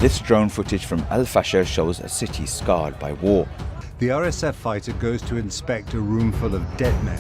This drone footage from Fasher shows a city scarred by war. The RSF fighter goes to inspect a room full of dead men.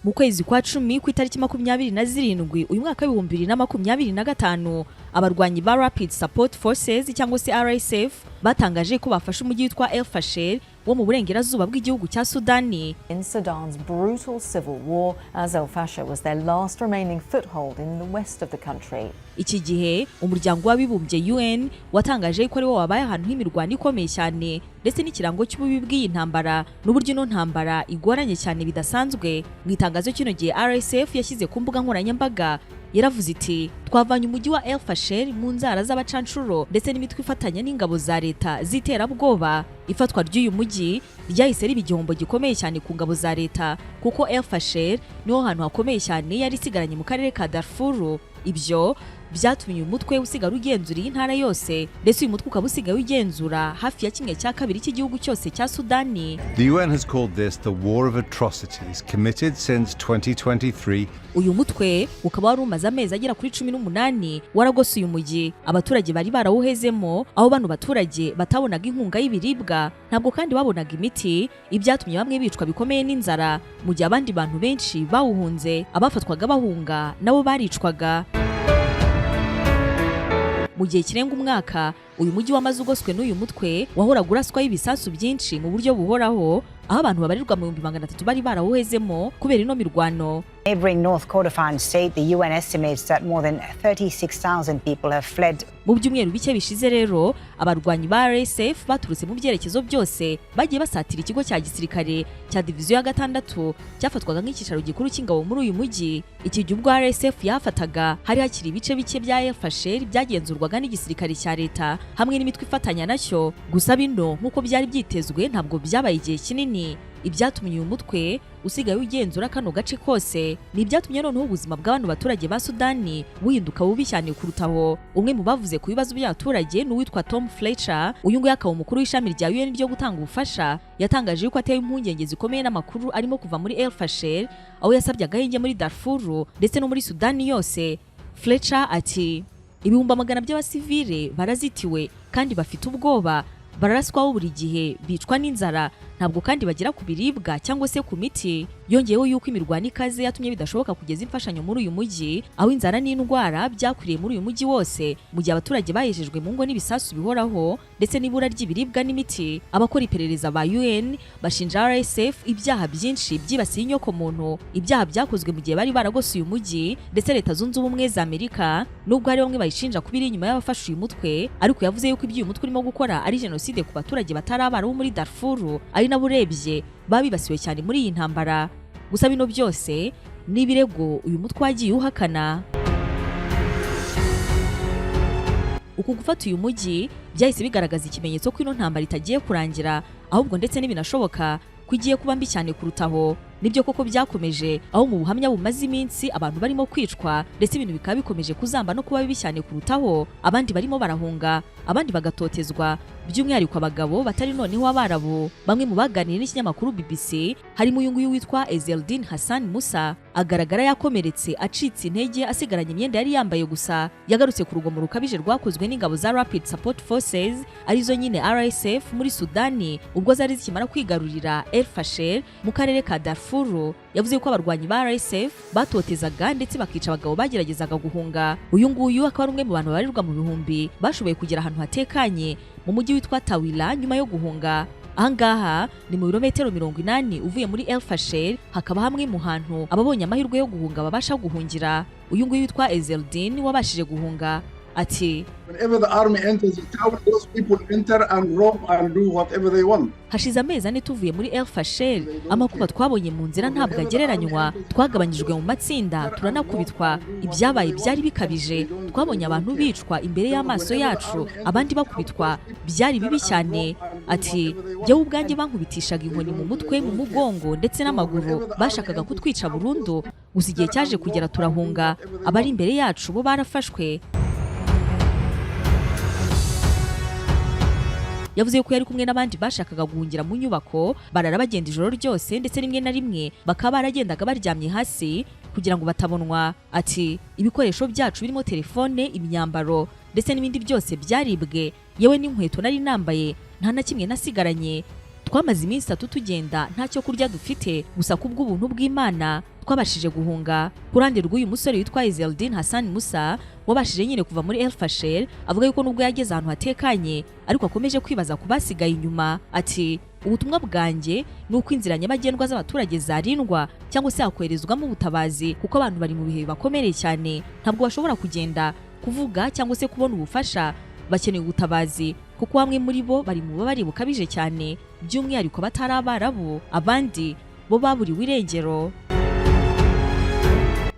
Mu kwezi kwa 10 ku itariki 27 uyu mwaka wa 2025 abarwanyi ba Rapid Support Forces cyangwa se RSF batangaje ko bafashe umujyi witwa Fasher wo mu burengerazuba bw'igihugu cya Sudani. In Sudan's brutal civil war, as Fasher was their last remaining foothold in the west of the country. Iki gihe umuryango w'abibumbye UN watangaje ko ari wo wabaye ahantu h'imirwano ikomeye cyane ndetse n'ikirango cy'ububi bw'iyi ntambara n'uburyo ino ntambara igoranye cyane bidasanzwe. Mu itangazo kino gihe RSF yashyize ku mbuga nkoranyambaga yaravuze iti twavanye umujyi wa Fasher mu nzara z'abacanshuro ndetse n'imitwe ifatanya n'ingabo za leta ziterabwoba. Ifatwa ry'uyu mujyi ryahise riba igihombo gikomeye cyane ku ngabo za leta kuko Fasher niho hantu hakomeye cyane yari isigaranye mu karere ka Darfur. Ibyo byatumye umutwe usigara ugenzura intara yose ndetse uyu mutwe ukaba usigaye ugenzura hafi ya 1/2 cy'igihugu cyose cya Sudani. The UN has called this the war of atrocities committed since 2023. Uyu mutwe ukaba wari umaze amezi agera kuri 18 waragose uyu mujyi abaturage bari barawuhezemo aho bano baturage batabonaga inkunga y'ibiribwa ntabwo kandi babonaga imiti ibyatumye bamwe bicwa bikomeye n'inzara mu gihe abandi bantu benshi bawuhunze abafatwaga bahunga nabo baricwaga. Mu gihe kirenga umwaka uyu mujyi wamaze ugoswe n'uyu mutwe wahoraga uraswa y'ibisasu byinshi mu buryo buhoraho aho abantu babarirwa mu 300 bari barawuhezemo kubera ino mirwano. Neighboring North Kordofan state, the UN estimates that more than 36,000 people have fled. Mu byumweru bike bishize rero abarwanyi ba RSF baturutse mu byerekezo byose bagiye basatira ikigo cya gisirikare cya diviziyo ya 6 cyafatwaga nk'ikicaro gikuru cy'ingabo muri uyu mujyi. Iki gihe ubwo RSF yafataga hari hakiri ibice bike bya Fasher byagenzurwaga n'igisirikare cya leta hamwe n'imitwe ifatanya nacyo. Gusa bino nk'uko byari byitezwe ntabwo byabaye igihe kinini. Ibyatumye uyu mutwe usigaye ugenzura kano gace kose ni ibyatumye noneho ubuzima bw'abantu baturage ba Sudani buhinduka bubi cyane kurutaho. Umwe mu bavuze ku bibazo by'abaturage ni uwitwa Tom Fletcher, uyu nguyu akaba umukuru w'ishami rya UN ryo gutanga ubufasha, yatangaje yuko ateye impungenge zikomeye n'amakuru arimo kuva muri Fasher aho yasabye agahenge muri Darfur ndetse no muri Sudani yose. Fletcher ati ibihumbi magana by'abasivile barazitiwe kandi bafite ubwoba, bararaswaho buri gihe, bicwa n'inzara, ntabwo kandi bagira ku biribwa cyangwa se ku miti. Yongeyeho yuko imirwano ikaze yatumye bidashoboka kugeza imfashanyo muri uyu mujyi aho inzara n'indwara byakwiriye muri uyu mujyi wose mu gihe abaturage bayejejwe mu ngo n'ibisasu bihoraho ndetse n'ibura ry'ibiribwa n'imiti. Abakora iperereza ba UN bashinja RSF ibyaha byinshi byibasiye inyoko muntu, ibyaha byakozwe mu gihe bari baragose uyu mujyi ndetse Leta Zunze Ubumwe za Amerika nubwo hari bamwe bayishinja kubiri inyuma y'abafashe uyu mutwe ariko yavuze yuko ibyo uyu mutwe urimo gukora ari genocide ku baturage batari abaraho muri Darfur ari nabo urebye babibasiwe cyane muri iyi ntambara. Gusa bino byose ni ibirego uyu mutwe wagiye uhakana. Uku gufata uyu mujyi byahise bigaragaza ikimenyetso ko ino ntambara itagiye kurangira ahubwo ndetse n'ibinashoboka kugiye kuba mbi cyane kurutaho. Nibyo koko byakomeje aho mu buhamya bumaze iminsi abantu barimo kwicwa ndetse ibintu bikaba bikomeje kuzamba no kuba bibi cyane kurutaho, abandi barimo barahunga, abandi bagatotezwa, by'umwihariko abagabo batari noneho abarabu. Bamwe mu baganiriye n'ikinyamakuru BBC harimo uyu nguyu witwa Ezeldin Hassan Musa, agaragara yakomeretse acitse intege asigaranye imyenda yari yambaye gusa. Yagarutse ku rugomo rukabije rwakozwe n'ingabo za Rapid Support Forces arizo nyine RSF muri Sudani ubwo zari zikimara kwigarurira Fasher mu karere ka Darfur. Yavuze ko abarwanyi ba RSF batotezaga ndetse bakica abagabo bageragezaga guhunga. Uyu nguyu akaba ari umwe mu bantu barirwa mu bihumbi bashoboye kugera ahantu hatekanye mu mujyi witwa Tawila nyuma yo guhunga. Ahangaha ni mu birometero 80 uvuye muri Fasher, hakaba hamwe mu hantu ababonye amahirwe yo guhunga babasha guhungira. Uyu nguyu witwa Ezeldin wabashije guhunga ati whenever the army enters the town, those people enter and roam and do whatever they want. Hashize amezi ane tuvuye muri Fasher, amakuba twabonye mu nzira ntabwo agereranywa, twagabanyijwe mu matsinda turanakubitwa, ibyabaye byari bikabije, twabonye abantu bicwa imbere y'amaso yacu, abandi bakubitwa, byari bibi cyane. Ati jyewe ubwanjye bankubitishaga inkoni mu mutwe, mu mugongo ndetse n'amaguru, bashakaga kutwica burundu, gusa igihe cyaje kugera turahunga, abari imbere yacu bo barafashwe. Yavuze ko yari kumwe n'abandi bashakaga guhungira mu nyubako, barara bagenda ijoro ryose ndetse rimwe na rimwe bakaba baragendaga baryamye hasi kugira ngo batabonwa. Ati ibikoresho byacu birimo telefone, imyambaro ndetse n'ibindi byose byaribwe, yewe n'inkweto nari nambaye nta na kimwe nasigaranye. Twamaze iminsi 3 tugenda ntacyo kurya dufite, gusa kubw'ubuntu bw'Imana twabashije guhunga. Kurande rw'uyu musore witwa Ezeldin Hassan Musa wabashije nyine kuva muri El Fasher, avuga yuko nubwo yageze ahantu hatekanye ariko akomeje kwibaza kubasigaye inyuma. Ati ubutumwa bwanjye ni uko inzira nyabagendwa z'abaturage zarindwa cyangwa se hakoherezwamo ubutabazi, kuko abantu bari mu bihe bibakomereye cyane, ntabwo bashobora kugenda kuvuga cyangwa se kubona ubufasha, bakeneye ubutabazi kuko bamwe muri bo bari mu bubabare bukabije cyane, by'umwihariko batari Abarabu, abandi bo baburiwe irengero.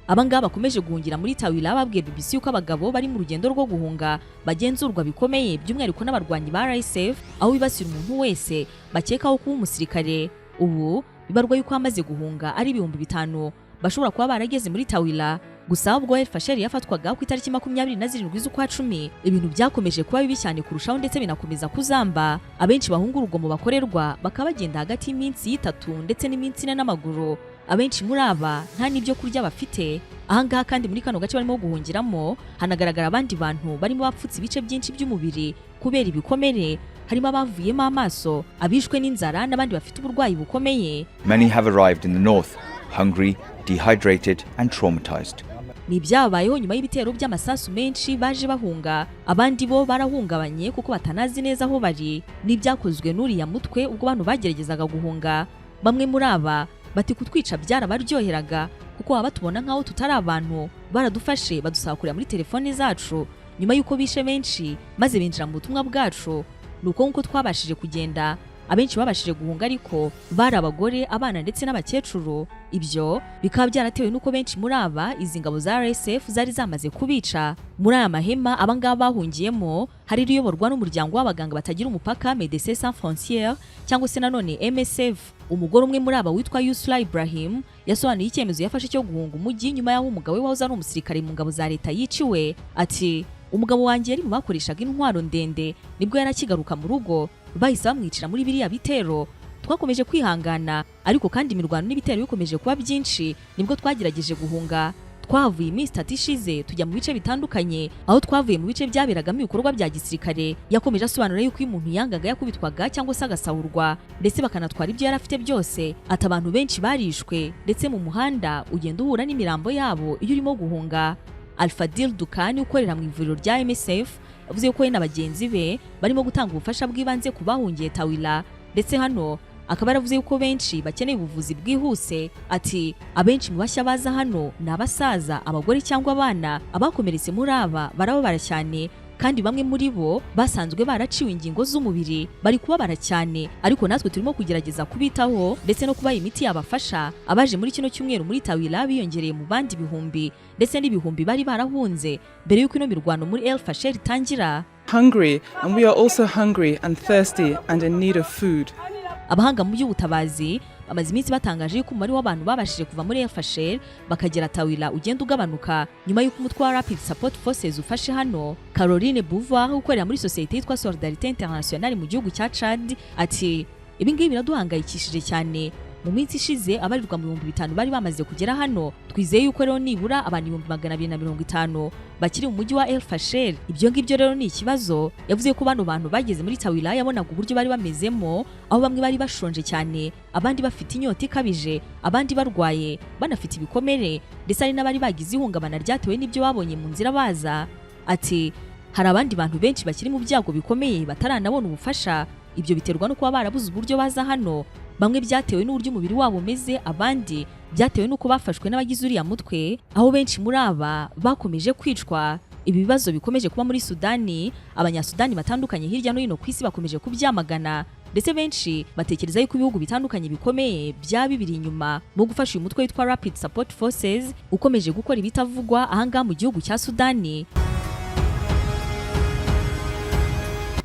Abangaba bakomeje guhungira muri Tawila babwiye BBC yuko abagabo bari mu rugendo rwo guhunga bagenzurwa bikomeye, by'umwihariko n'abarwanyi ba RSF, aho bibasira umuntu wese bakekaho kuba umusirikare. Ubu bibarwa yuko amaze guhunga ari 5,000 bashobora kuba barageze muri Tawila. Gusa ubwo Fasher yafatwaga ku itariki 27 z'ukwa 10, ibintu byakomeje kuba bibi cyane kurushaho ndetse binakomeza kuzamba. Abenshi bahunga urugomo bakorerwa bakaba bagenda hagati y'iminsi 3 ndetse n'iminsi 4 n'amaguru. Abenshi muri aba nta n'ibyo kurya bafite. Ahangaha kandi muri kano gace barimo guhungiramo hanagaragara abandi bantu barimo bapfutse ibice byinshi by'umubiri kubera ibikomere, harimo abavuyemo amaso, abishwe n'inzara n'abandi bafite uburwayi bukomeye. Many have arrived in the north, hungry, dehydrated and traumatized. Ni byabayeho nyuma y'ibitero by'amasasu menshi baje bahunga, abandi bo barahungabanye kuko batanazi neza aho bari. Ni byakozwe n'uriya mutwe ubwo bantu bageragezaga guhunga. Bamwe muri aba bati kutwica byarabaryoheraga kuko baba batubona nkaho tutari abantu, baradufashe badusaba kurira muri telefone zacu nyuma y'uko bishe benshi maze binjira mu butumwa bwacu. Nuko nkuko twabashije kugenda, abenshi babashije guhunga ariko bari abagore, abana ndetse n'abakecuru. Ibyo bikaba byaratewe nuko benshi muri aba izi ngabo za RSF zari zamaze kubica. Muri aya mahema abangaba bahungiyemo hari riyoborwa n'umuryango w'abaganga batagira umupaka, Médecins Sans Frontières, cyangwa se nanone MSF. Umugore umwe muri aba witwa Yusra Ibrahim yasobanuye icyemezo yafashe cyo guhunga umujyi nyuma y'aho umugabo we wahoze ari umusirikare mu ngabo za leta yiciwe. Ati umugabo wanjye yari mu bakoreshaga intwaro ndende, nibwo yarakigaruka mu rugo bahise bamwicira muri biriya bitero. Twakomeje kwihangana ariko kandi imirwano n'ibitero bikomeje kuba byinshi, nibwo twagerageje guhunga. Twavuye iminsi 3 ishize tujya mu bice bitandukanye, aho twavuye mu bice byaberagamo ibikorwa bya gisirikare. Yakomeje asobanura yuko umuntu yangaga yakubitwaga cyangwa se agasahurwa ndetse bakanatwara ibyo yari afite byose. Ati abantu benshi barishwe ndetse mu muhanda ugenda uhura n'imirambo yabo iyo urimo guhunga. Alfadil Dukani ukorera mu ivuriro rya MSF yavuze yuko we na bagenzi be barimo gutanga ubufasha bw'ibanze ku bahungiye Tawila, ndetse hano akaba yaravuze yuko benshi bakeneye ubuvuzi bwihuse. Ati abenshi mu bashya baza hano ni abasaza, abagore cyangwa abana. Abakomeretse muri aba barababara cyane kandi bamwe muri bo basanzwe baraciwe ingingo z'umubiri, bari kubabara cyane, ariko natwe turimo kugerageza kubitaho ndetse no kubaha imiti yabafasha. Abaje muri kino cyumweru muri Tawila biyongereye mu bandi bihumbi ndetse n'ibihumbi bari barahunze mbere y'uko ino mirwano muri El Fasher itangira. Hungry, and we are also hungry and thirsty and in need of food. Abahanga mu by'ubutabazi bamaze iminsi batangaje yuko umubare w'abantu babashije kuva muri Fasher bakagera Tawila ugenda ugabanuka nyuma y'uko umutwe wa Rapid Support Forces ufashe hano. Caroline Bouvoir ukorera muri societe yitwa Solidarité Internationale mu gihugu cya Chad ati ibi ngibi biraduhangayikishije cyane. Mu minsi ishize abarirwa mu 5,000 bari bamaze kugera hano. Twizeye yuko rero nibura abantu 250 bakiri mu mujyi wa El Fasher. Ibyo ngibyo rero ni ikibazo. Yavuze ko bano bantu bageze muri Tawila yabonaga uburyo bari bamezemo, aho bamwe bari bashonje cyane, abandi bafite inyota ikabije, abandi barwaye, banafite ibikomere, ndetse ari n'abari bagize ihungabana ryatewe n'ibyo babonye mu nzira baza. Ati hari abandi bantu benshi bakiri mu byago bikomeye bataranabona ubufasha. Ibyo biterwa no kuba barabuze uburyo baza hano. Bamwe byatewe n'uburyo umubiri wabo umeze, abandi byatewe n'uko bafashwe n'abagize uriya mutwe, aho benshi muri aba bakomeje kwicwa. Ibi bibazo bikomeje kuba muri Sudani, abanyasudani batandukanye hirya no hino ku isi bakomeje kubyamagana, ndetse benshi batekereza yuko ibihugu bitandukanye bikomeye byabibiri inyuma mu gufasha uyu mutwe witwa Rapid Support Forces ukomeje gukora ibitavugwa ahangaha mu gihugu cya Sudani.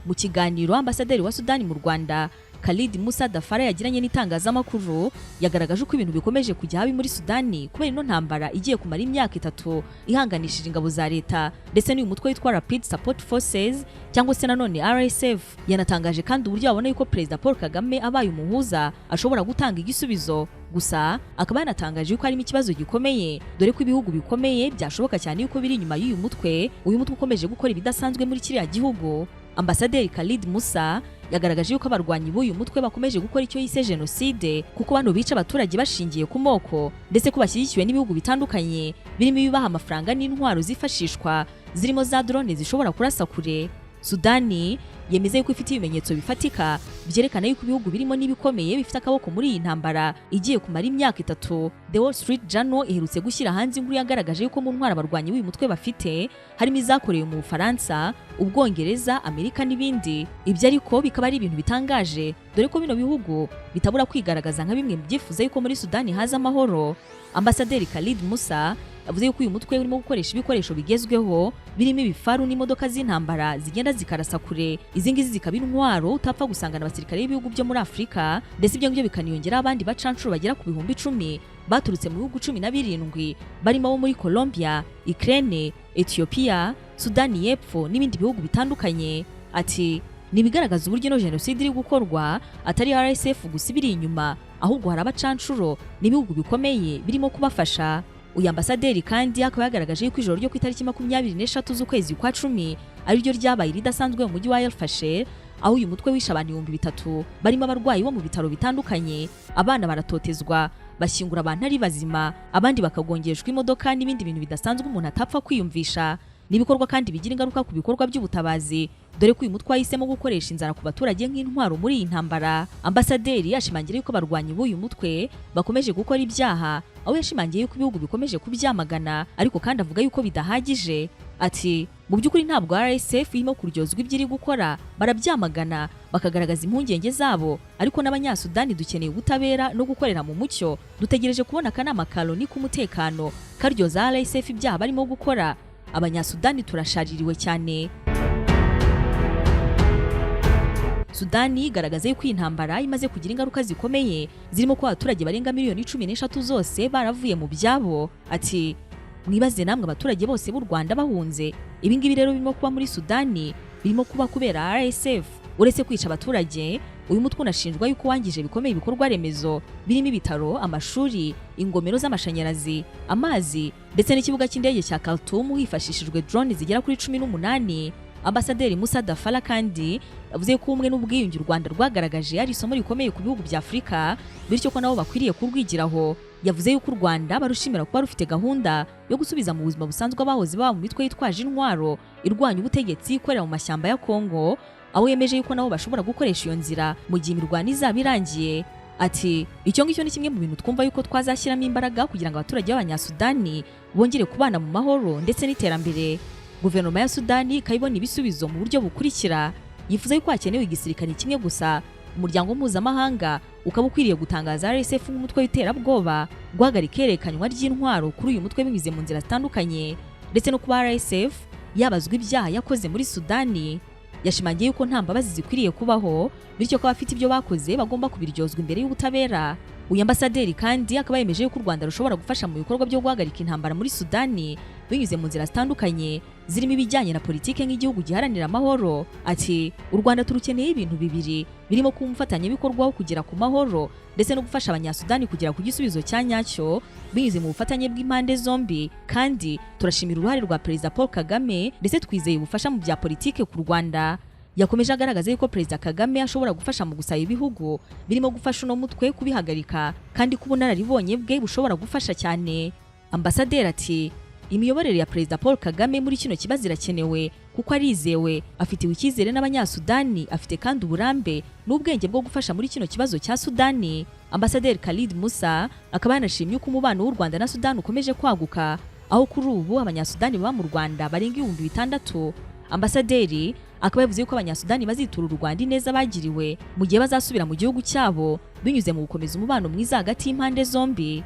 Mu kiganiro ambasaderi wa Sudani mu Rwanda Khalid Musa Dafara yagiranye n'itangazamakuru yagaragaje uko ibintu bikomeje kujya habi muri Sudani kubera ino ntambara igiye kumara imyaka 3 ihanganishije ingabo za leta ndetse n'uyu mutwe witwa Rapid Support Forces cyangwa se nanone RSF. Yanatangaje kandi uburyo abona yuko Perezida Paul Kagame abaye umuhuza ashobora gutanga igisubizo. Gusa akaba yanatangaje yuko harimo ikibazo gikomeye dore ko ibihugu bikomeye byashoboka cyane yuko biri inyuma y'uyu mutwe ukomeje gukora ibidasanzwe muri kiriya gihugu. Ambasaderi Khalid Musa yagaragaje yuko abarwanyi b'uyu mutwe bakomeje gukora icyo yise genocide kuko bano bica abaturage bashingiye ku moko ndetse ko bashyigikiwe n'ibihugu bitandukanye birimo ibibaha amafaranga n'intwaro zifashishwa zirimo za drone zishobora kurasa kure. Sudani yemeza yuko ifite ibimenyetso bifatika byerekana yuko ibihugu birimo n'ibikomeye bifite akaboko muri iyi ntambara igiye kumara imyaka 3. The Wall Street Journal iherutse gushyira hanze inkuru yagaragaje yuko mu ntwara abarwanyi b'uyu mutwe bafite harimo izakorewe mu Bufaransa, Ubwongereza, Amerika n'ibindi. Ibyo ariko bikaba ari ibintu bitangaje dore ko bino bihugu bitabura kwigaragaza nka bimwe mu byifuza yuko muri Sudani haza amahoro. Ambasaderi Khalid Musa yavuze yuko uyu mutwe urimo gukoresha ibikoresho bigezweho birimo ibifaru n'imodoka z'intambara zigenda zikarasa kure. Izi ngizi zikaba intwaro utapfa gusangana abasirikare b'ibihugu byo muri Afurika ndetse ibyo ngibyo bikaniyongera abandi bacanshuro bagera ku 10,000 baturutse mu bihugu 17 barimo abo muri Colombia, Ukraine, Ethiopia, Sudani y'Epfo n'ibindi bihugu bitandukanye. Ati nibigaragaza uburyo no genocide iri gukorwa atari RSF gusa ibiri inyuma ahubwo hari abacanshuro n'ibihugu bikomeye birimo kubafasha. Uyu ambasaderi kandi akaba yagaragaje yuko ijoro ryo ku itariki 23 z'ukwezi kwa 10 ari ryo ryabaye ridasanzwe mu mujyi wa Fasher aho uyu mutwe wishe abantu 3,000 barimo abarwayi bo mu bitaro bitandukanye, abana baratotezwa, bashyingura abantu ari bazima, abandi bakagongeshwa imodoka n'ibindi bintu bidasanzwe umuntu atapfa kwiyumvisha. Nibikorwa kandi bigira ingaruka ku bikorwa by'ubutabazi dore ko uyu mutwe wahisemo gukoresha inzara ku baturage nk'intwaro muri iyi ntambara. Ambasaderi yashimangira yuko abarwanyi b'uyu mutwe bakomeje gukora ibyaha aho yashimangiye yuko ibihugu bikomeje kubyamagana ariko kandi avuga yuko bidahagije. Ati mu by'ukuri ntabwo RSF irimo kuryozwa ibyo iri gukora, barabyamagana bakagaragaza impungenge zabo ariko n'abanyasudani dukeneye ubutabera no gukorera mu mucyo. Dutegereje kubona akanama ka Loni k'umutekano karyoza RSF ibyaha barimo gukora. Abanyasudani turashaririwe cyane. Sudani igaragaza yuko intambara imaze kugira ingaruka zikomeye zirimo ko abaturage barenga miliyoni 13 zose baravuye mu byabo. Ati mwibaze namwe abaturage bose b'u Rwanda bahunze. Ibi ngibi rero birimo kuba muri Sudani birimo kuba kubera RSF. Uretse kwica abaturage uyu mutwe unashinjwa yuko wangije bikomeye ibikorwa remezo birimo ibitaro, amashuri, ingomero z'amashanyarazi, amazi ndetse n'ikibuga cy'indege cya Khartoum hifashishijwe drone zigera kuri 18. Ambasaderi Musa Dafara kandi yavuze ko umwe n'ubwiyunge u Rwanda rwagaragaje ari isomo rikomeye ku bihugu bya Afurika bityo ko nabo bakwiriye kurwigiraho. Yavuze yuko u Rwanda barushimira kuba rufite gahunda yo gusubiza mu buzima busanzwe abahoze baba mu mitwe yitwaje intwaro irwanya ubutegetsi ikorera mu mashyamba ya Kongo, aho yemeje yuko nabo bashobora gukoresha iyo nzira mu gihe imirwano izaba irangiye. Ati icyo ngicyo ni kimwe mu bintu twumva yuko twazashyiramo imbaraga kugira ngo abaturage b'abanyasudani bongere kubana mu mahoro ndetse n'iterambere. Guverinoma ya Sudani ikabibona ibisubizo mu buryo bukurikira. Yifuza yuko hakenewe igisirikare kimwe gusa, umuryango mpuzamahanga ukaba ukwiriye gutangaza RSF nk'umutwe w'iterabwoba, guhagarika ihererekanywa ry'intwaro kuri uyu mutwe binyuze mu nzira zitandukanye ndetse no kuba RSF yabazwa ibyaha yakoze muri Sudani. Yashimangiye yuko nta mbabazi zikwiriye kubaho bityo ko abafite ibyo bakoze bagomba kubiryozwa imbere y'ubutabera. Uyu ambasaderi kandi akaba yemeje yuko u Rwanda rushobora gufasha mu bikorwa byo guhagarika intambara muri Sudani binyuze mu nzira zitandukanye zirimo ibijyanye na politike nk'igihugu giharanira amahoro. Ati u Rwanda turukeneye ibintu bibiri birimo kuba umufatanyabikorwa wo kugera ku mahoro ndetse no gufasha abanyasudani kugera ku gisubizo cya nyacyo binyuze mu bufatanye bw'impande zombi. Kandi turashimira uruhare rwa Perezida Paul Kagame ndetse twizeye ubufasha mu bya politike ku Rwanda. Yakomeje agaragaza yuko Perezida Kagame ashobora gufasha mu gusaba ibihugu birimo gufasha uno mutwe kubihagarika kandi ko ubunararibonye bwe bushobora gufasha cyane. Ambasaderi ati imiyoborere ya Perezida Paul Kagame muri kino kibazo irakenewe kuko arizewe, afitiwe icyizere n'abanyasudani, afite kandi uburambe n'ubwenge bwo gufasha muri kino kibazo cya Sudani. Ambasaderi Khalid Musa akaba yanashimye uko umubano w'u Rwanda na Sudani ukomeje kwaguka aho kuri ubu abanyasudani baba mu Rwanda barenga 6,000. Ambasaderi akaba yavuze yuko abanyasudani bazitura u Rwanda ineza bagiriwe mu gihe bazasubira mu gihugu cyabo binyuze mu gukomeza umubano mwiza hagati y'impande zombi.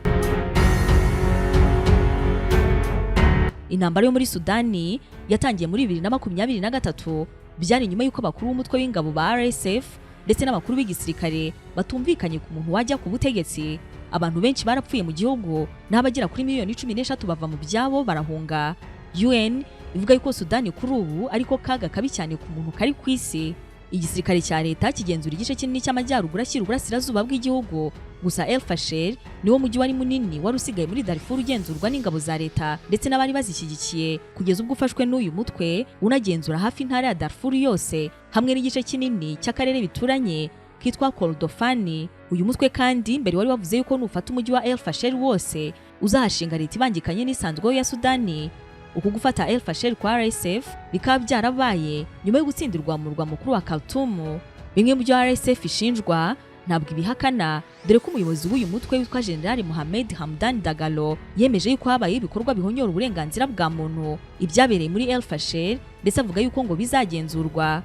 Intambara yo muri Sudani yatangiye muri 2023 byari nyuma yuko bakuru b'umutwe w'ingabo ba RSF ndetse n'abakuru b'igisirikare batumvikanye ku muntu wajya ku butegetsi. Abantu benshi barapfuye mu gihugu, n'abagera kuri miliyoni 13 bava mu byabo barahunga. UN ivuga yuko Sudani kuri ubu ariko kaga kabi cyane ku muntu kari ku isi. Igisirikare cya leta kigenzura igice kinini cy'amajyaruguru ashyira uburasirazuba bw'igihugu. Gusa Fasher niwo mujyi wari munini wari usigaye muri Darfur ugenzurwa n'ingabo za leta ndetse n'abari bazishyigikiye, kugeza ubwo ufashwe n'uyu mutwe unagenzura hafi intara ya Darfur yose hamwe n'igice kinini cy'akarere bituranye kitwa Kordofani. Uyu mutwe kandi mbere wari wavuze yuko nufata umujyi wa Fasher wose uzahashinga leta ibangikanye n'isanzweho ya Sudani. Uku gufata Fasher kwa RSF bikaba byarabaye nyuma yo gutsindirwa mu murwa mukuru wa Khartoum. Bimwe mu byo RSF ishinjwa ntabwo ibihakana, dore ko umuyobozi w'uyu mutwe witwa General Mohamed Hamdan Dagalo yemeje yuko habaye ibikorwa bihonyora uburenganzira bwa muntu ibyabereye muri Fasher, ndetse avuga yuko ngo bizagenzurwa.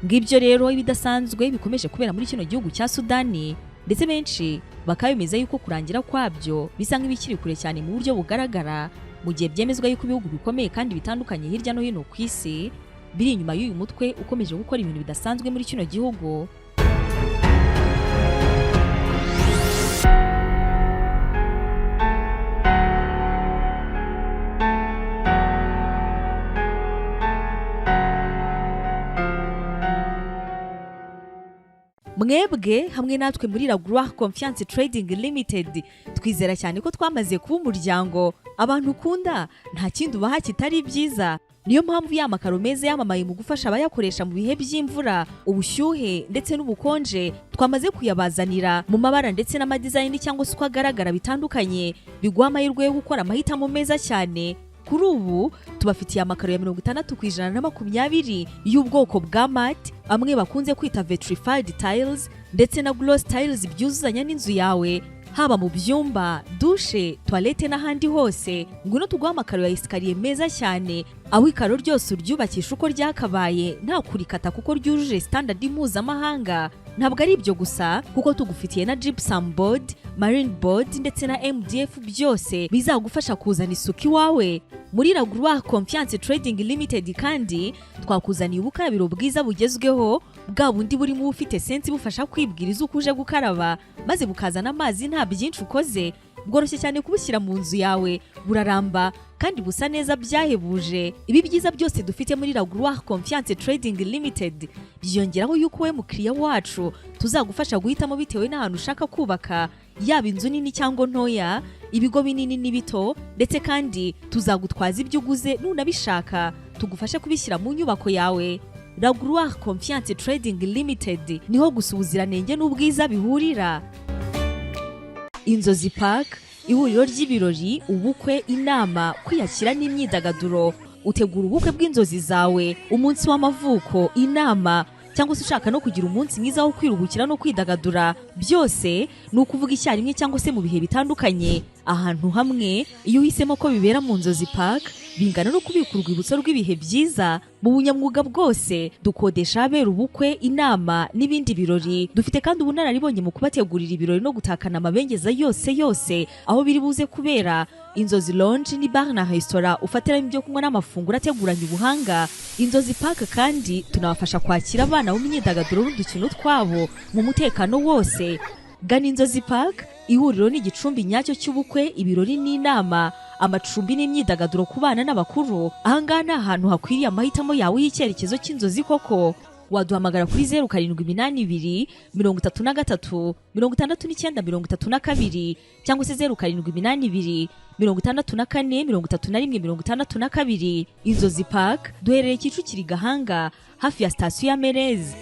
Ngibyo rero ibidasanzwe bikomeje kubera muri kino gihugu cya Sudani, ndetse benshi bakabemeza yuko kurangira kwabyo bisa nk'ibikiri kure cyane mu buryo bugaragara, mu gihe byemezwa yuko ibihugu bikomeye kandi bitandukanye hirya no hino ku isi biri inyuma y'uyu mutwe ukomeje gukora ibintu bidasanzwe muri kino gihugu. Mwebwe hamwe natwe muri Raguha Confiance Trading Limited twizera cyane ko twamaze kuba umuryango abantu ukunda, nta kindi ubaha kitari byiza. Niyo mpamvu ya makaro meza yamamaye mu gufasha abayakoresha mu bihe by'imvura, ubushyuhe ndetse n'ubukonje twamaze kuyabazanira mu mabara ndetse n'amadizayini cyangwa se uko agaragara bitandukanye, biguha amahirwe yo gukora amahitamo meza cyane. Kuri ubu tubafitiye amakaro ya 60% na 20% y'ubwoko bwa matte, amwe bakunze kwita vitrified tiles ndetse na gloss tiles byuzuzanya n'inzu yawe, haba mu byumba, douche, toilette n'ahandi hose. Nguno tuguha amakaro ya escalier meza cyane, aho ikaro ryose uryubakisha uko ryakabaye nta kurikata kuko ryujuje standard mpuzamahanga. Ntabwo ari ibyo gusa, kuko tugufitiye na gypsum board, marine board ndetse na MDF byose bizagufasha kuzana isuku iwawe. Muri Raguha Confiance Trading Limited kandi twakuzaniye ubukarabiro bwiza bugezweho, bwa bundi burimo ufite sensi bufasha kwibwiriza uko uje gukaraba, maze bukazana amazi nta byinshi ukoze. Bworoshye cyane kubushyira mu nzu yawe, buraramba kandi busa neza byahebuje. Ibi byiza byose dufite muri Raguha Confiance Trading Limited byongeraho yuko we mukiriya wacu tuzagufasha guhitamo bitewe n'ahantu ushaka kubaka, yaba inzu nini cyangwa ntoya, ibigo binini n'ibito, ndetse kandi tuzagutwaza ibyo uguze nunabishaka tugufashe kubishyira mu nyubako yawe. Raguha Confiance Trading Limited niho gusa ubuziranenge n'ubwiza bihurira. Inzozi Park, ihuriro ry'ibirori, ubukwe, inama, kwiyakira n'imyidagaduro. Utegura ubukwe bw'inzozi zawe, umunsi w'amavuko, inama, cyangwa se ushaka no kugira umunsi mwiza wo kwiruhukira no kwidagadura, byose ni ukuvuga icyarimwe cyangwa se mu bihe bitandukanye ahantu hamwe. Iyo uhisemo ko bibera mu Nzozi Park, bingana no kubika urwibutso rw'ibihe byiza mu bunyamwuga bwose. Dukodesha abera ubukwe, inama n'ibindi birori. Dufite kandi ubunararibonye mu kubategurira ibirori no gutakana amabengeza yose aho biri buze kubera. Inzozi Lounge ni bar na restaurant ufatiramo ibyo kunywa n'amafunguro ateguranye ubuhanga. Inzozi Park kandi tunabafasha kwakira abana mu myidagaduro n'udukino twabo mu mutekano wose. Gana Inzozi Park, ihuriro ni igicumbi nyacyo cy'ubukwe, ibirori n'inama, amacumbi n'imyidagaduro ku bana n'abakuru. Ahangaha ni ahantu hakwiriye amahitamo yawe y'icyerekezo cy'inzozi koko. Waduhamagara kuri 0782 33 69 32 cyangwa se 0782 64 31 62. Inzozi Park duherereye Kicukiro Gahanga hafi ya station ya Merez.